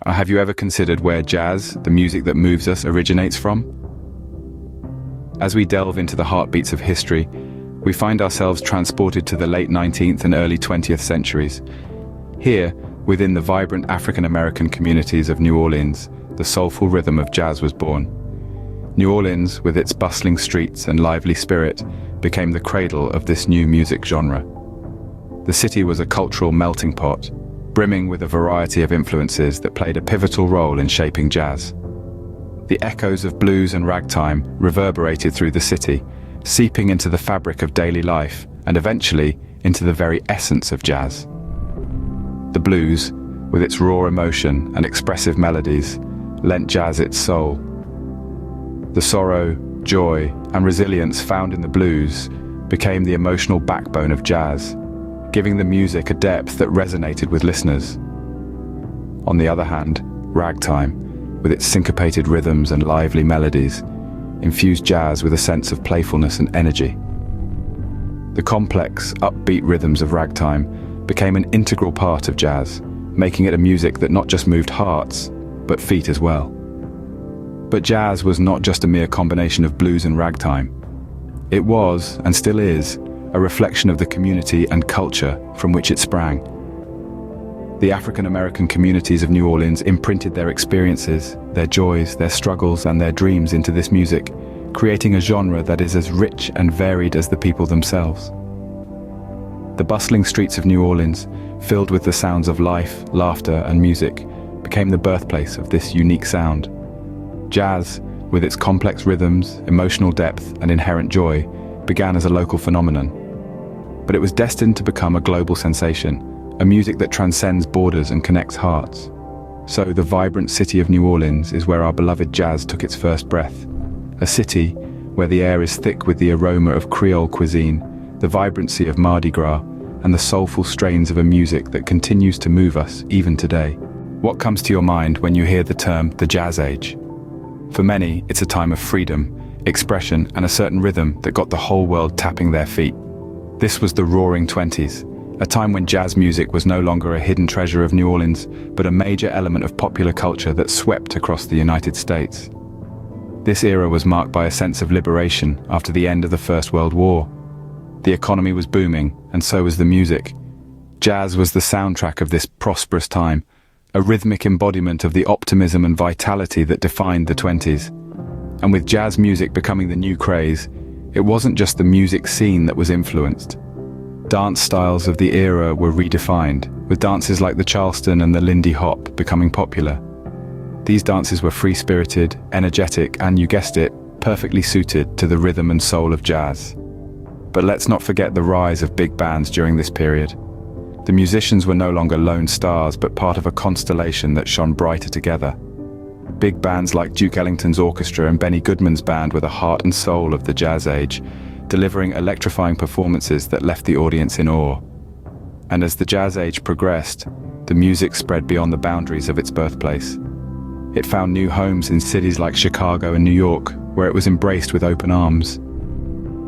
Have you ever considered where jazz, the music that moves us, originates from? As we delve into the heartbeats of history, we find ourselves transported to the late 19th and early 20th centuries. Here, within the vibrant African-American communities of New Orleans, the soulful rhythm of jazz was born. New Orleans, with its bustling streets and lively spirit, became the cradle of this new music genre. The city was a cultural melting pot, brimming with a variety of influences that played a pivotal role in shaping jazz. The echoes of blues and ragtime reverberated through the city, seeping into the fabric of daily life and eventually into the very essence of jazz. The blues, with its raw emotion and expressive melodies, lent jazz its soul. The sorrow, joy, and resilience found in the blues became the emotional backbone of jazz, giving the music a depth that resonated with listeners. On the other hand, ragtime, with its syncopated rhythms and lively melodies, infused jazz with a sense of playfulness and energy. The complex, upbeat rhythms of ragtime became an integral part of jazz, making it a music that not just moved hearts, but feet as well. But jazz was not just a mere combination of blues and ragtime. It was, and still is, a reflection of the community and culture from which it sprang. The African-American communities of New Orleans imprinted their experiences, their joys, their struggles, and their dreams into this music, creating a genre that is as rich and varied as the people themselves. The bustling streets of New Orleans, filled with the sounds of life, laughter, and music, became the birthplace of this unique sound. Jazz, with its complex rhythms, emotional depth, and inherent joy, began as a local phenomenon. But it was destined to become a global sensation, a music that transcends borders and connects hearts. So the vibrant city of New Orleans is where our beloved jazz took its first breath. A city where the air is thick with the aroma of Creole cuisine, the vibrancy of Mardi Gras, and the soulful strains of a music that continues to move us even today. What comes to your mind when you hear the term the Jazz Age? For many, it's a time of freedom, expression, and a certain rhythm that got the whole world tapping their feet. This was the Roaring Twenties, a time when jazz music was no longer a hidden treasure of New Orleans, but a major element of popular culture that swept across the United States. This era was marked by a sense of liberation after the end of the First World War. The economy was booming, and so was the music. Jazz was the soundtrack of this prosperous time, a rhythmic embodiment of the optimism and vitality that defined the 20s. And with jazz music becoming the new craze, it wasn't just the music scene that was influenced. Dance styles of the era were redefined, with dances like the Charleston and the Lindy Hop becoming popular. These dances were free-spirited, energetic, and, you guessed it, perfectly suited to the rhythm and soul of jazz. But let's not forget the rise of big bands during this period. The musicians were no longer lone stars, but part of a constellation that shone brighter together. Big bands like Duke Ellington's orchestra and Benny Goodman's band were the heart and soul of the jazz age, delivering electrifying performances that left the audience in awe. And as the jazz age progressed, the music spread beyond the boundaries of its birthplace. It found new homes in cities like Chicago and New York, where it was embraced with open arms.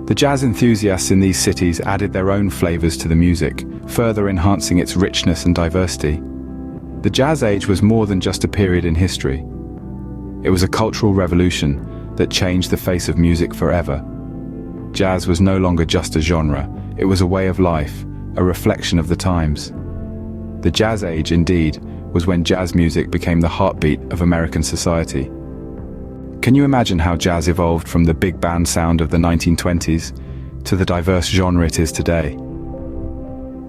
The jazz enthusiasts in these cities added their own flavors to the music, further enhancing its richness and diversity. The jazz age was more than just a period in history. It was a cultural revolution that changed the face of music forever. Jazz was no longer just a genre, it was a way of life, a reflection of the times. The jazz age, indeed, was when jazz music became the heartbeat of American society. Can you imagine how jazz evolved from the big band sound of the 1920s to the diverse genre it is today?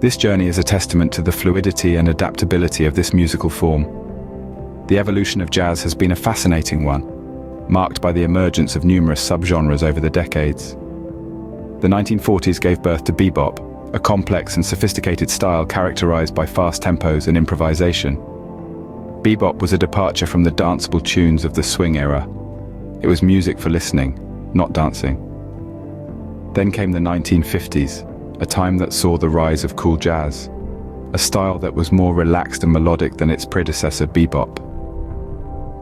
This journey is a testament to the fluidity and adaptability of this musical form. The evolution of jazz has been a fascinating one, marked by the emergence of numerous subgenres over the decades. The 1940s gave birth to bebop, a complex and sophisticated style characterized by fast tempos and improvisation. Bebop was a departure from the danceable tunes of the swing era. It was music for listening, not dancing. Then came the 1950s, a time that saw the rise of cool jazz, a style that was more relaxed and melodic than its predecessor bebop.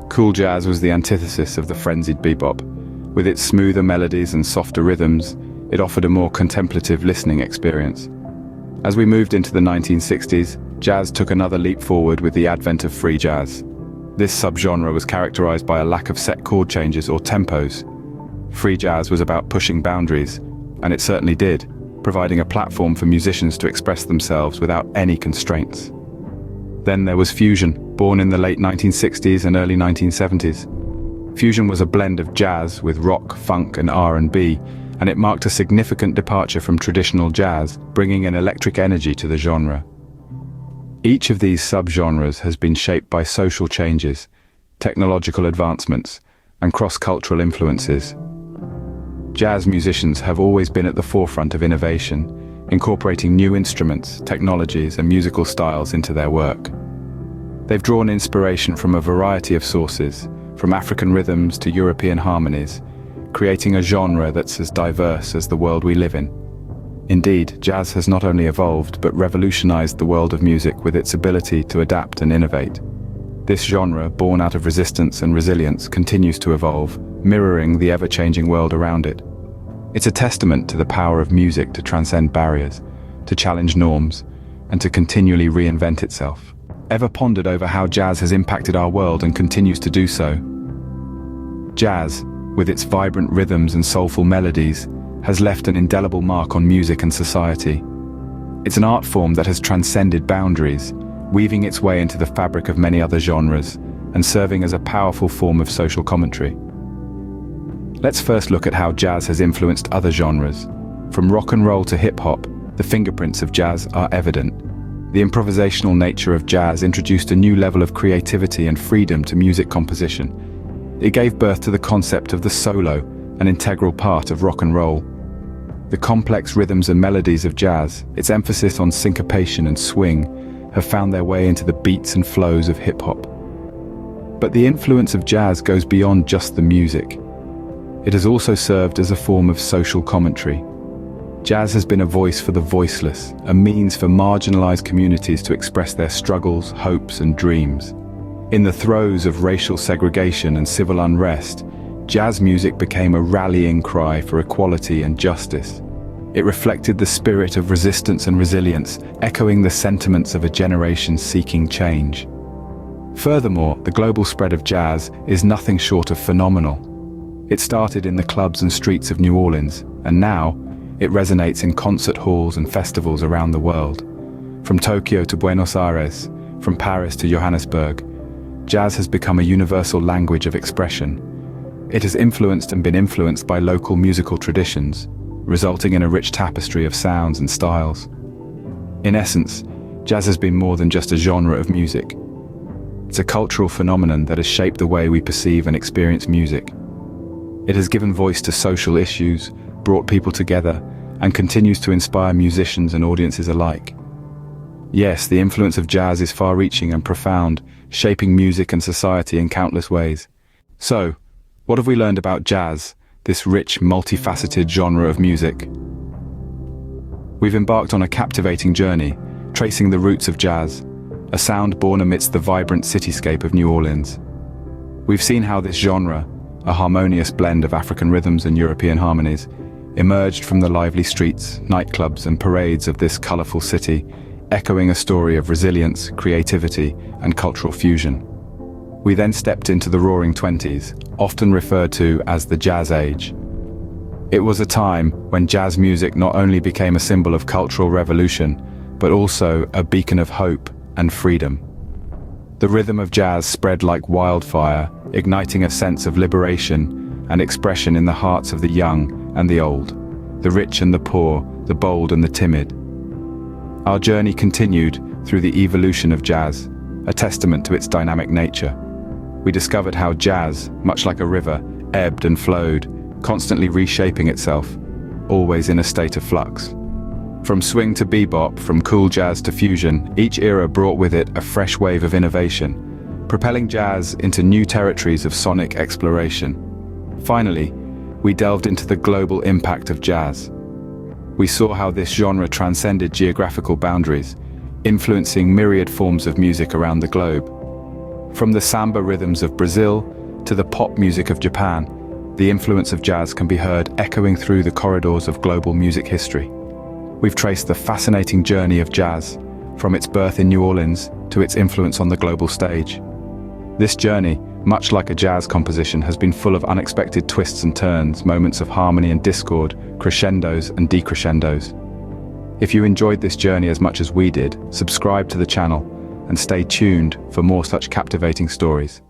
Cool jazz was the antithesis of the frenzied bebop. With its smoother melodies and softer rhythms, it offered a more contemplative listening experience. As we moved into the 1960s, jazz took another leap forward with the advent of free jazz. This subgenre was characterized by a lack of set chord changes or tempos. Free jazz was about pushing boundaries, and it certainly did, providing a platform for musicians to express themselves without any constraints. Then there was fusion, born in the late 1960s and early 1970s. Fusion was a blend of jazz with rock, funk, and R&B, and it marked a significant departure from traditional jazz, bringing an electric energy to the genre. Each of these subgenres has been shaped by social changes, technological advancements, and cross-cultural influences. Jazz musicians have always been at the forefront of innovation, incorporating new instruments, technologies, and musical styles into their work. They've drawn inspiration from a variety of sources, from African rhythms to European harmonies, creating a genre that's as diverse as the world we live in. Indeed, jazz has not only evolved but revolutionized the world of music with its ability to adapt and innovate. This genre, born out of resistance and resilience, continues to evolve, mirroring the ever-changing world around it. It's a testament to the power of music to transcend barriers, to challenge norms, and to continually reinvent itself. Ever pondered over how jazz has impacted our world and continues to do so? Jazz, with its vibrant rhythms and soulful melodies, has left an indelible mark on music and society. It's an art form that has transcended boundaries, weaving its way into the fabric of many other genres, and serving as a powerful form of social commentary. Let's first look at how jazz has influenced other genres. From rock and roll to hip-hop, the fingerprints of jazz are evident. The improvisational nature of jazz introduced a new level of creativity and freedom to music composition. It gave birth to the concept of the solo, an integral part of rock and roll. The complex rhythms and melodies of jazz, its emphasis on syncopation and swing, have found their way into the beats and flows of hip-hop. But the influence of jazz goes beyond just the music. It has also served as a form of social commentary. Jazz has been a voice for the voiceless, a means for marginalized communities to express their struggles, hopes, and dreams. In the throes of racial segregation and civil unrest, jazz music became a rallying cry for equality and justice. It reflected the spirit of resistance and resilience, echoing the sentiments of a generation seeking change. Furthermore, the global spread of jazz is nothing short of phenomenal. It started in the clubs and streets of New Orleans, and now it resonates in concert halls and festivals around the world. From Tokyo to Buenos Aires, from Paris to Johannesburg, jazz has become a universal language of expression. It has influenced and been influenced by local musical traditions, resulting in a rich tapestry of sounds and styles. In essence, jazz has been more than just a genre of music. It's a cultural phenomenon that has shaped the way we perceive and experience music. It has given voice to social issues, brought people together, and continues to inspire musicians and audiences alike. Yes, the influence of jazz is far-reaching and profound, shaping music and society in countless ways. So, what have we learned about jazz, this rich, multifaceted genre of music? We've embarked on a captivating journey, tracing the roots of jazz, a sound born amidst the vibrant cityscape of New Orleans. We've seen how this genre, a harmonious blend of African rhythms and European harmonies, emerged from the lively streets, nightclubs, and parades of this colorful city, echoing a story of resilience, creativity, and cultural fusion. We then stepped into the Roaring Twenties, often referred to as the Jazz Age. It was a time when jazz music not only became a symbol of cultural revolution, but also a beacon of hope and freedom. The rhythm of jazz spread like wildfire, igniting a sense of liberation and expression in the hearts of the young and the old, the rich and the poor, the bold and the timid. Our journey continued through the evolution of jazz, a testament to its dynamic nature. We discovered how jazz, much like a river, ebbed and flowed, constantly reshaping itself, always in a state of flux. From swing to bebop, from cool jazz to fusion, each era brought with it a fresh wave of innovation, propelling jazz into new territories of sonic exploration. Finally, we delved into the global impact of jazz. We saw how this genre transcended geographical boundaries, influencing myriad forms of music around the globe. From the samba rhythms of Brazil to the pop music of Japan, the influence of jazz can be heard echoing through the corridors of global music history. We've traced the fascinating journey of jazz, from its birth in New Orleans to its influence on the global stage. This journey, much like a jazz composition, has been full of unexpected twists and turns, moments of harmony and discord, crescendos and decrescendos. If you enjoyed this journey as much as we did, subscribe to the channel and stay tuned for more such captivating stories.